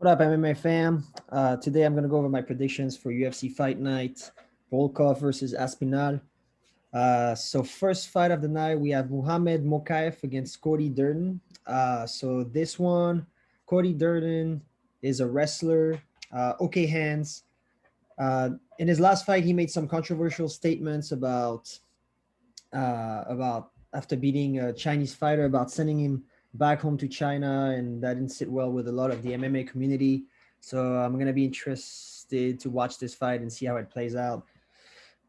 What up, MMA fam? Today I'm going to go over my predictions for UFC Fight Night, Volkov versus Aspinall. So first fight of the night, we have Muhammad Mokaev against Cody Durden. So this one, Cody Durden is a wrestler, okay hands. In his last fight, he made some controversial statements about after beating a Chinese fighter about sending him back home to China, and that didn't sit well with a lot of the MMA community. So I'm gonna be interested to watch this fight and see how it plays out.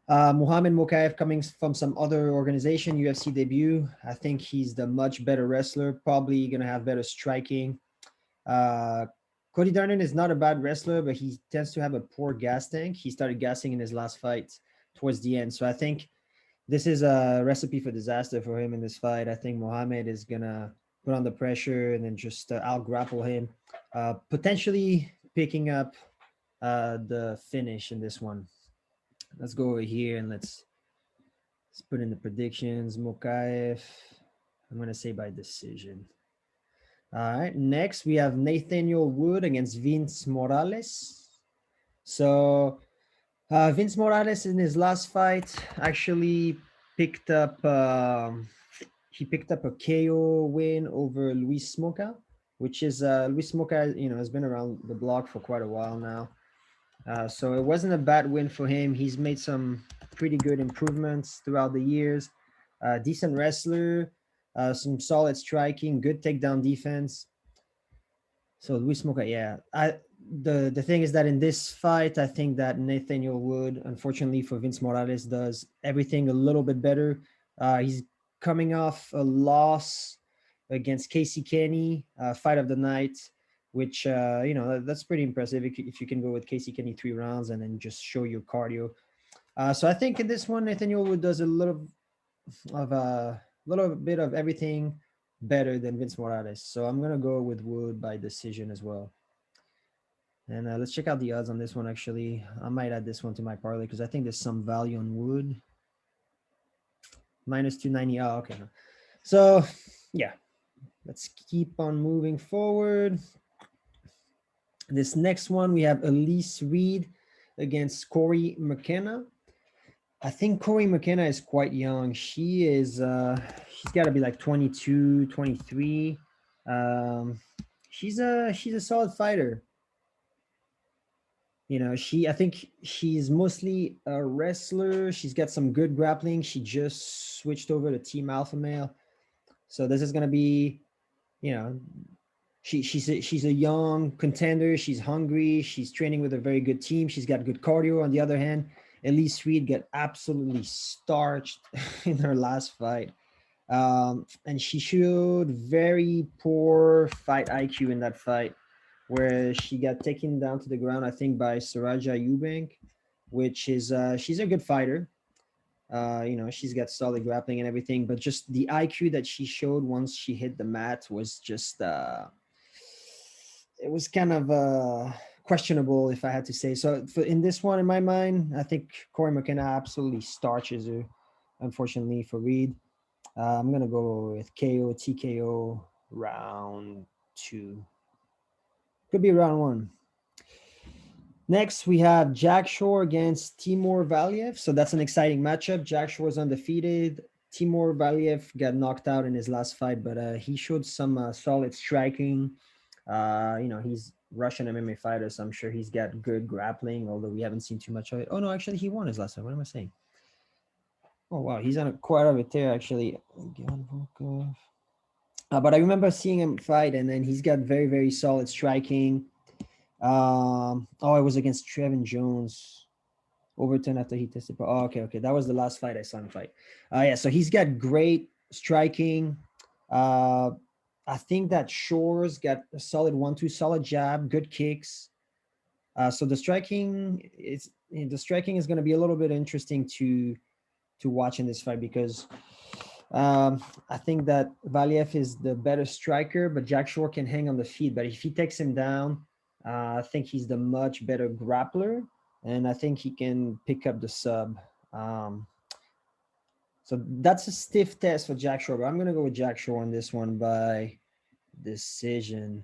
Muhammad Mokaev coming from some other organization, UFC debut. I think he's the much better wrestler, probably gonna have better striking. Uh, Cody Durden is not a bad wrestler, but he tends to have a poor gas tank. He started gassing in his last fight towards the end. So I think this is a recipe for disaster for him in this fight. I think Mohamed is gonna put on the pressure and then just out grapple him, potentially picking up the finish in this one. Let's go over here and let's put in the predictions. Mokaev, I'm gonna say by decision. All right, next we have Nathaniel Wood against Vince Morales. So Vince Morales in his last fight actually picked up a KO win over Luis Smoka, which is Luis Smoka, has been around the block for quite a while now. So it wasn't a bad win for him. He's made some pretty good improvements throughout the years. Decent wrestler, some solid striking, good takedown defense. So Luis Smoka, yeah. The thing is that in this fight, I think that Nathaniel Wood, unfortunately for Vince Morales, does everything a little bit better. He's coming off a loss against Casey Kenny, fight of the night, which that's pretty impressive if you can go with Casey Kenny 3 rounds and then just show your cardio. So I think in this one, Nathaniel Wood does a little bit of everything better than Vince Morales. So I'm gonna go with Wood by decision as well. And let's check out the odds on this one. Actually, I might add this one to my parlay because I think there's some value on Wood. Minus 290. Oh, okay. So yeah, let's keep on moving forward. This next one, we have Elise Reed against Corey McKenna. I think Corey McKenna is quite young. She's got to be like 22, 23. She's a solid fighter. I think she's mostly a wrestler. She's got some good grappling. She just switched over to Team Alpha Male. So this is going to be, she's a young contender. She's hungry. She's training with a very good team. She's got good cardio. On the other hand, Elise Reed got absolutely starched in her last fight. And she showed very poor fight IQ in that fight, where she got taken down to the ground, I think, by Saraja Eubank, which is she's a good fighter. She's got solid grappling and everything, but just the IQ that she showed once she hit the mat was just it was kind of questionable, if I had to say. So in this one, in my mind, I think Corey McKenna absolutely starches her, unfortunately for Reed. I'm gonna go with KO, TKO, round 2. Could be round 1. Next, we have Jack Shore against Timur Valiev. So that's an exciting matchup. Jack Shore is undefeated. Timur Valiev got knocked out in his last fight, but he showed some solid striking. He's Russian MMA fighter, so I'm sure he's got good grappling, although we haven't seen too much of it. Oh, no, actually, he won his last fight. What am I saying? Oh, wow, he's on quite a bit there, actually. But I remember seeing him fight, and then he's got very, very solid striking. It was against Trevin Jones. Overton after he tested. Oh, okay. That was the last fight I saw him fight. So he's got great striking. I think that Shore's got a solid 1-2, solid jab, good kicks. So the striking is going to be a little bit interesting to watch in this fight because I think that Valiev is the better striker, but Jack Shore can hang on the feet. But if he takes him down, I think he's the much better grappler, and I think he can pick up the sub. So that's a stiff test for Jack Shore, but I'm going to go with Jack Shore on this one by decision.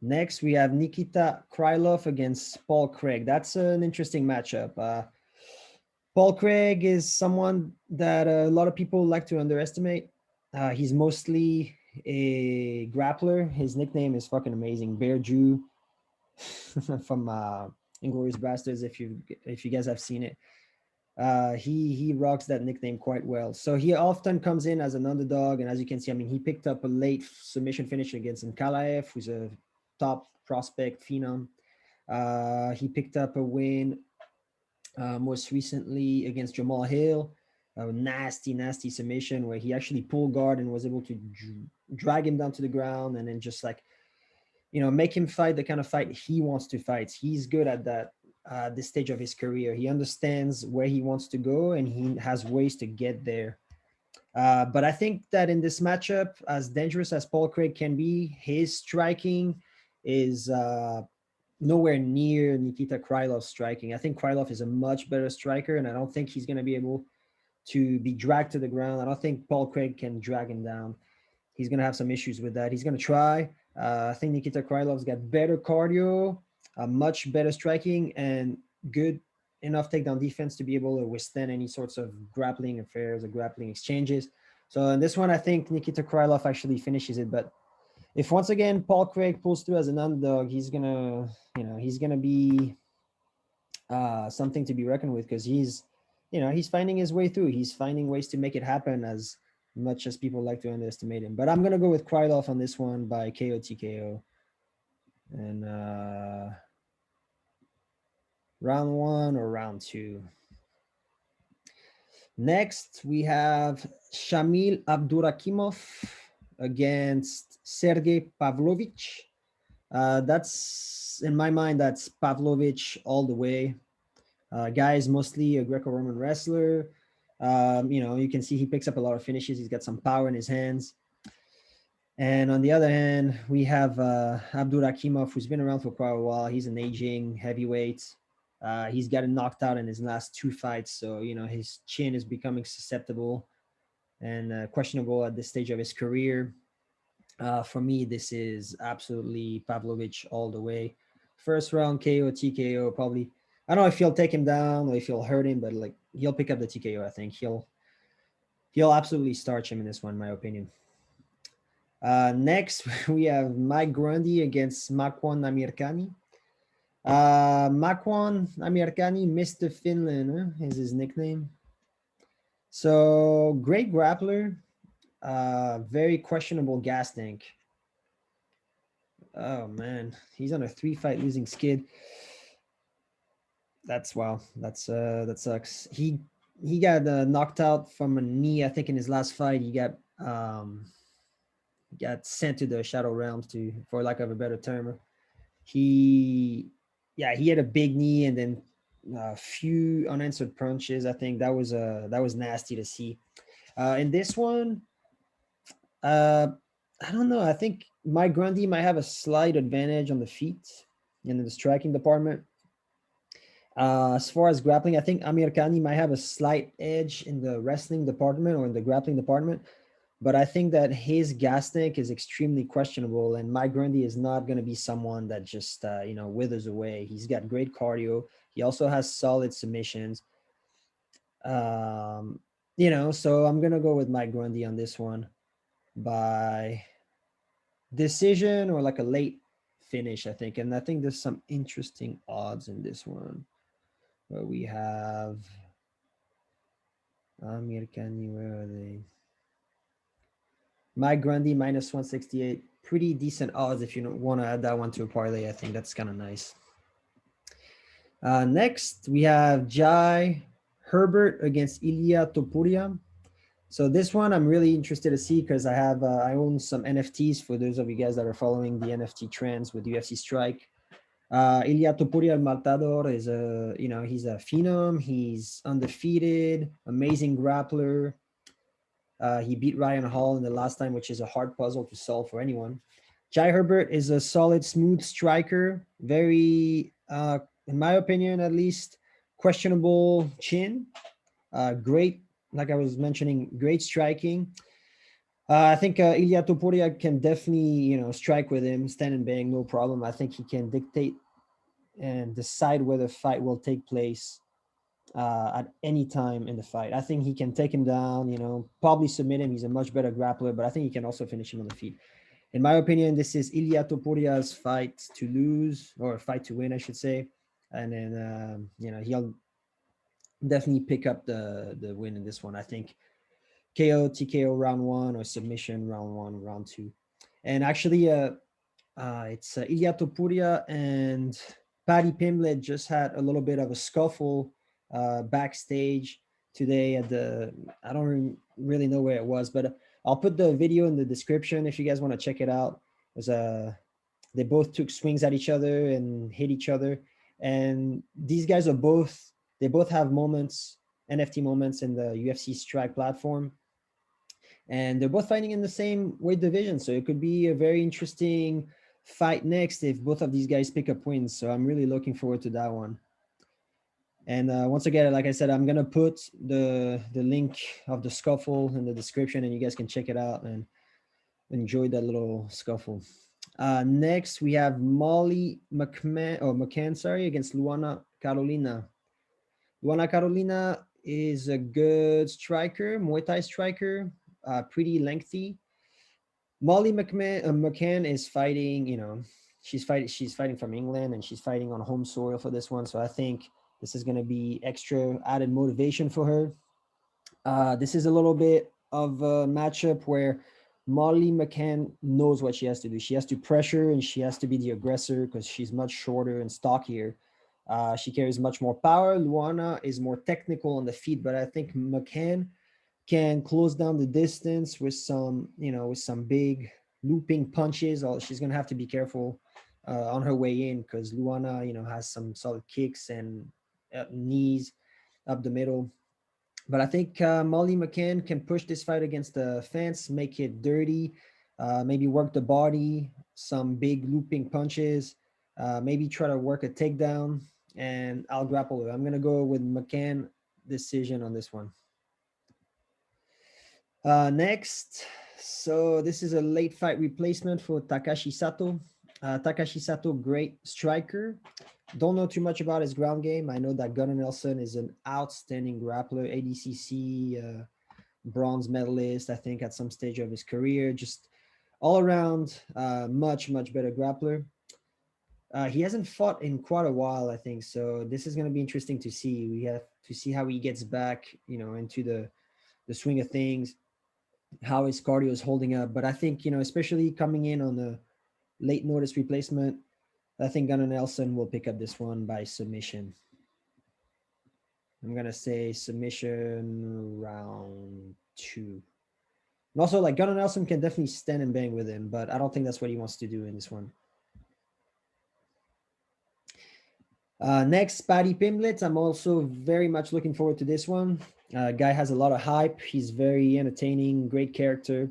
Next, we have Nikita Krylov against Paul Craig. That's an interesting matchup. Paul Craig is someone that a lot of people like to underestimate. He's mostly a grappler. His nickname is fucking amazing, Bear Jew, from Inglourious Bastards. If you guys have seen it, he rocks that nickname quite well. So he often comes in as an underdog, and as you can see, I mean, he picked up a late submission finish against Nkalaev, who's a top prospect phenom. He picked up a win most recently against Jamal Hill, a nasty submission where he actually pulled guard and was able to drag him down to the ground and then just like, make him fight the kind of fight he wants to fight. He's good at that this stage of his career. He understands where he wants to go and he has ways to get there. But I think that in this matchup, as dangerous as Paul Craig can be, his striking is nowhere near Nikita Krylov's striking. I think Krylov is a much better striker, and I don't think he's going to be able to be dragged to the ground. I don't think Paul Craig can drag him down. He's going to have some issues with that. He's going to try. I think Nikita Krylov's got better cardio, much better striking, and good enough takedown defense to be able to withstand any sorts of grappling affairs or grappling exchanges. So in this one, I think Nikita Krylov actually finishes it. But if once again Paul Craig pulls through as an underdog, he's gonna be something to be reckoned with, because he's finding his way through. He's finding ways to make it happen, as much as people like to underestimate him. But I'm gonna go with Krylov on this one by KO TKO. And round one or round two. Next, we have Shamil Abdurakhimov against Sergei Pavlovich. That's, in my mind, that's Pavlovich all the way. Guy is mostly a Greco-Roman wrestler. You can see he picks up a lot of finishes. He's got some power in his hands. And on the other hand, we have Abdurakhimov, who's been around for quite a while. He's an aging heavyweight. He's gotten knocked out in his last two fights. So, his chin is becoming susceptible and questionable at this stage of his career. For me, this is absolutely Pavlovich all the way. First round KO, TKO, probably. I don't know if he'll take him down or if he'll hurt him, but like he'll pick up the TKO. I think he'll absolutely starch him in this one, in my opinion. Next, we have Mike Grundy against Makwan Amirkhani. Makwan Amirkhani, Mr. Finland is his nickname. So great grappler, very questionable gas tank. Oh man, he's on a 3-fight losing skid. That's wow. That sucks. He got knocked out from a knee, I think, in his last fight. He got sent to the shadow realms, for lack of a better term. He had a big knee and then a few unanswered punches. I think that was nasty to see. In this one, I don't know. I think Mike Grundy might have a slight advantage on the feet and in the striking department. As far as grappling, I think Amirkhani might have a slight edge in the wrestling department or in the grappling department. But I think that his gas tank is extremely questionable, and Mike Grundy is not going to be someone that just withers away. He's got great cardio. He also has solid submissions. So I'm going to go with Mike Grundy on this one by decision or like a late finish, I think. And I think there's some interesting odds in this one. Where we have Amirkhani, where are they? Mike Grundy minus 168. Pretty decent odds if you want to add that one to a parlay. I think that's kind of nice. Next, we have Jai Herbert against Ilia Topuria. So this one I'm really interested to see because I own some NFTs for those of you guys that are following the NFT trends with UFC Strike. Ilia Topuria El Matador is he's a phenom. He's undefeated, amazing grappler. He beat Ryan Hall in the last time, which is a hard puzzle to solve for anyone. Jai Herbert is a solid, smooth striker. Very, in my opinion, at least, questionable chin. Great, like I was mentioning, great striking. I think Ilia Topuria can definitely, strike with him, stand and bang, no problem. I think he can dictate and decide where the fight will take place at any time in the fight. I think he can take him down, probably submit him. He's a much better grappler, but I think he can also finish him on the feet. In my opinion, this is Ilia Topuria's fight to lose, or fight to win, I should say. And then, he'll definitely pick up the win in this one. I think KO, TKO round one, or submission round one, round two. And actually, it's Ilia Topuria and Paddy Pimblett just had a little bit of a scuffle backstage today at I don't really know where it was, but I'll put the video in the description if you guys want to check it out. It was they both took swings at each other and hit each other, and these guys they both have moments, NFT moments in the UFC Strike platform, and they're both fighting in the same weight division, so it could be a very interesting fight next if both of these guys pick up wins. So I'm really looking forward to that one. And once again, like I said, I'm gonna put the link of the scuffle in the description, and you guys can check it out and enjoy that little scuffle. Next, we have Molly McCann, sorry, against Luana Carolina. Luana Carolina is a good striker, Muay Thai striker, pretty lengthy. Molly McCann is fighting, she's fighting from England, and she's fighting on home soil for this one. So I think this is going to be extra added motivation for her. This is a little bit of a matchup where Molly McCann knows what she has to do. She has to pressure, and she has to be the aggressor because she's much shorter and stockier. She carries much more power. Luana is more technical on the feet, but I think McCann can close down the distance with some big looping punches. She's gonna have to be careful on her way in because Luana, has some solid kicks and knees up the middle. But I think Molly McCann can push this fight against the fence, make it dirty, maybe work the body, some big looping punches, maybe try to work a takedown, and I'll grapple her. I'm gonna go with McCann decision on this one. Next, so this is a late fight replacement for Takashi Sato. Takashi Sato, great striker. Don't know too much about his ground game. I know that Gunnar Nelson is an outstanding grappler, ADCC bronze medalist, I think, at some stage of his career. Just all around, much better grappler. He hasn't fought in quite a while, I think. So this is going to be interesting to see. We have to see how he gets back, into the swing of things, how his cardio is holding up. But I think, especially coming in on the late notice replacement, I think Gunnar Nelson will pick up this one by submission. I'm going to say submission round two. And also, like, Gunnar Nelson can definitely stand and bang with him, but I don't think that's what he wants to do in this one. Next, Paddy Pimblett. I'm also very much looking forward to this one. Guy has a lot of hype. He's very entertaining, great character.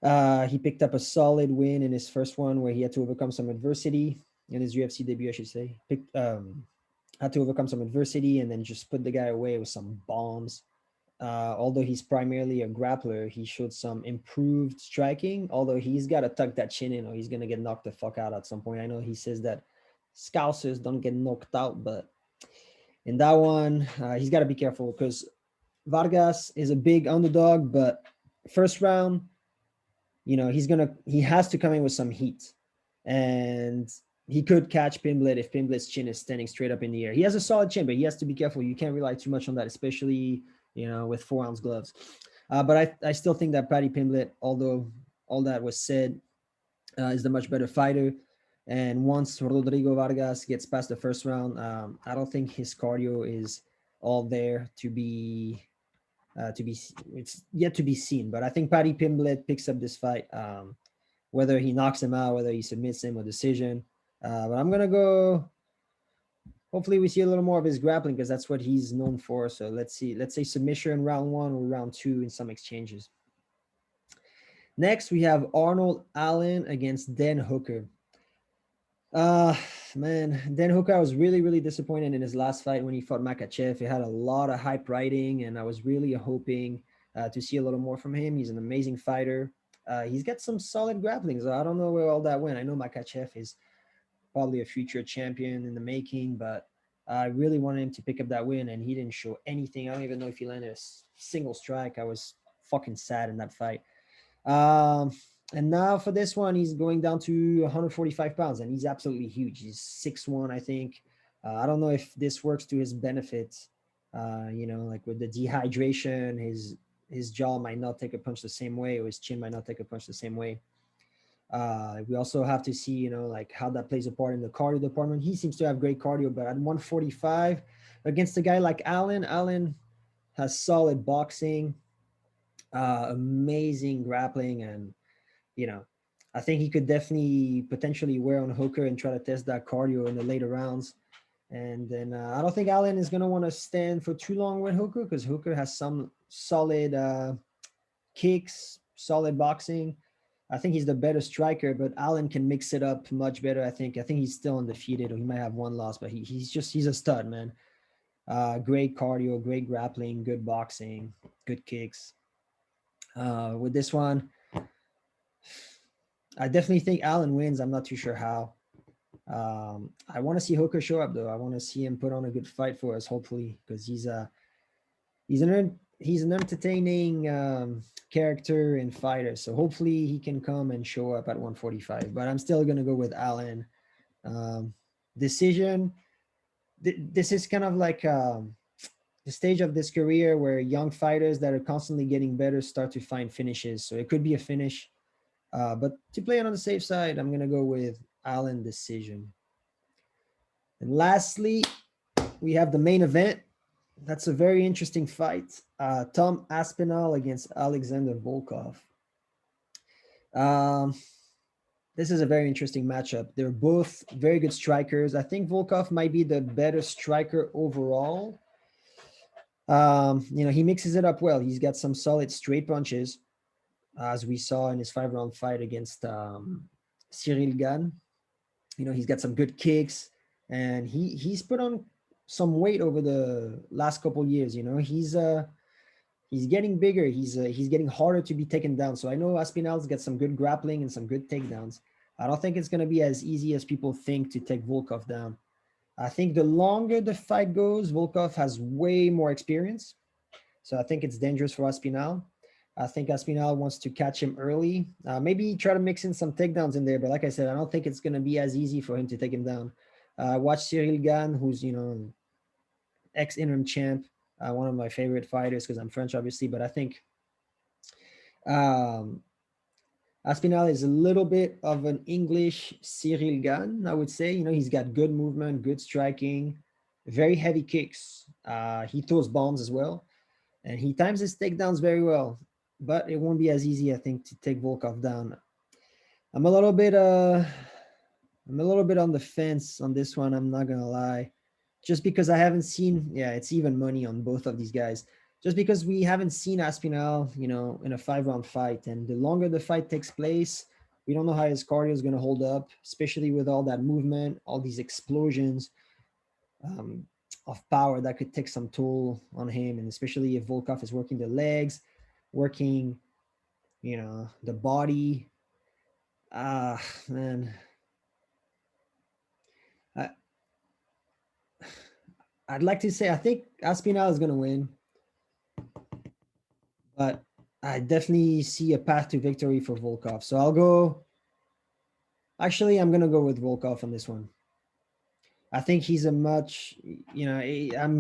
He picked up a solid win in his first one where he had to overcome some adversity in his UFC debut, I should say. Had to overcome some adversity and then just put the guy away with some bombs. Although he's primarily a grappler, he showed some improved striking, although he's got to tuck that chin in or he's going to get knocked the fuck out at some point. I know he says that Scousers don't get knocked out, but in that one, he's got to be careful because Vargas is a big underdog, but first round, he has to come in with some heat, and he could catch Pimblett if Pimblett's chin is standing straight up in the air. He has a solid chin, but he has to be careful. You can't rely too much on that, especially, with 4-ounce gloves. But I still think that Paddy Pimblett, although all that was said, is the much better fighter. And once Rodrigo Vargas gets past the first round, I don't think his cardio is all there to be it's yet to be seen. But I think Paddy Pimblett picks up this fight, whether he knocks him out, whether he submits him or decision. But I'm gonna go. Hopefully, we see a little more of his grappling because that's what he's known for. So let's see. Let's say submission in round one or round two in some exchanges. Next, we have Arnold Allen against Dan Hooker. Man, Dan Hooker, I was really disappointed in his last fight when he fought Makhachev. He had a lot of hype riding, and I was really hoping to see a little more from him. He's an amazing fighter. He's got some solid grappling, so I don't know where all that went. I know Makachev is probably a future champion in the making, but I really wanted him to pick up that win, and he didn't show anything. I don't even know if he landed a single strike. I was fucking sad in that fight. Um, and now for this one, he's going down to 145 pounds, and he's absolutely huge. He's 6'1", I think. I don't know if this works to his benefit. Like with the dehydration, his jaw might not take a punch the same way, or his chin might not take a punch the same way. We also have to see, like how that plays a part in the cardio department. He seems to have great cardio, but at 145 against a guy like Allen has solid boxing, amazing grappling, and I think he could definitely potentially wear on Hooker and try to test that cardio in the later rounds. And then I don't think Allen is going to want to stand for too long with Hooker, because Hooker has some solid kicks, solid boxing. I think he's the better striker, but Allen can mix it up much better. I think he's still undefeated, or he might have one loss, but he's a stud, man. Great cardio, great grappling, good boxing, good kicks. With this one, I definitely think Allen wins. I'm not too sure how. I want to see Hooker show up, though. I want to see him put on a good fight for us, hopefully, because he's an entertaining character and fighter. So hopefully he can come and show up at 145. But I'm still gonna go with Allen. Decision. This is kind of like the stage of this career where young fighters that are constantly getting better start to find finishes. So it could be a finish. But to play it on the safe side, I'm gonna go with Allen decision. And lastly, we have the main event. That's a very interesting fight. Tom Aspinall against Alexander Volkov. This is a very interesting matchup. They're both very good strikers. I think Volkov might be the better striker overall. He mixes it up well. He's got some solid straight punches, as we saw in his 5-round fight against Cyril Gane. He's got some good kicks, and he's put on some weight over the last couple of years. He's getting bigger. He's getting harder to be taken down. So I know Aspinall's got some good grappling and some good takedowns. I don't think it's going to be as easy as people think to take Volkov down. I think the longer the fight goes, Volkov has way more experience. So I think it's dangerous for Aspinall. I think Aspinall wants to catch him early. Maybe try to mix in some takedowns in there. But like I said, I don't think it's going to be as easy for him to take him down. Watch Cyril Gane, who's, ex-interim champ, one of my favorite fighters because I'm French, obviously. But I think Aspinall is a little bit of an English Cyril Gane, I would say. He's got good movement, good striking, very heavy kicks. He throws bombs as well. And he times his takedowns very well. But it won't be as easy, I think, to take Volkov down. I'm a little bit on the fence on this one, I'm not gonna lie. Just because I haven't seen, it's even money on both of these guys. Just because we haven't seen Aspinall, in a 5-round fight. And the longer the fight takes place, we don't know how his cardio is gonna hold up, especially with all that movement, all these explosions of power that could take some toll on him. And especially if Volkov is working the legs, working, the body. Man. I'd like to say I think Aspinall is going to win, but I definitely see a path to victory for Volkov. So I'm going to go with Volkov on this one. I think he's I'm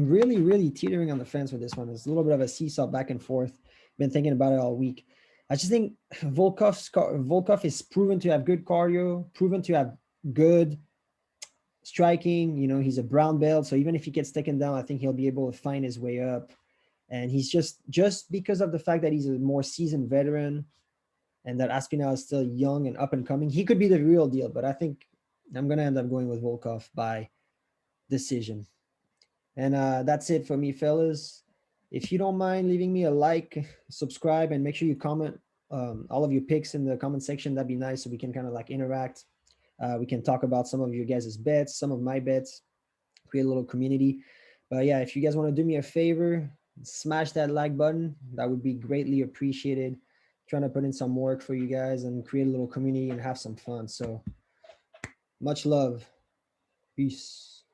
really, really teetering on the fence with this one. It's a little bit of a seesaw back and forth. Been thinking about it all week. I just think Volkov is proven to have good cardio, proven to have good striking. He's a brown belt, so even if he gets taken down, I think he'll be able to find his way up. And he's just because of the fact that he's a more seasoned veteran and that Aspinall is still young and up and coming, he could be the real deal. But I think I'm going to end up going with Volkov by decision. And that's it for me, fellas. If you don't mind leaving me a like, subscribe, and make sure you comment all of your picks in the comment section, that'd be nice, so we can kind of like interact. We can talk about some of your guys' bets, some of my bets, create a little community. But yeah, if you guys want to do me a favor, smash that like button. That would be greatly appreciated. Trying to put in some work for you guys and create a little community and have some fun. So much love. Peace.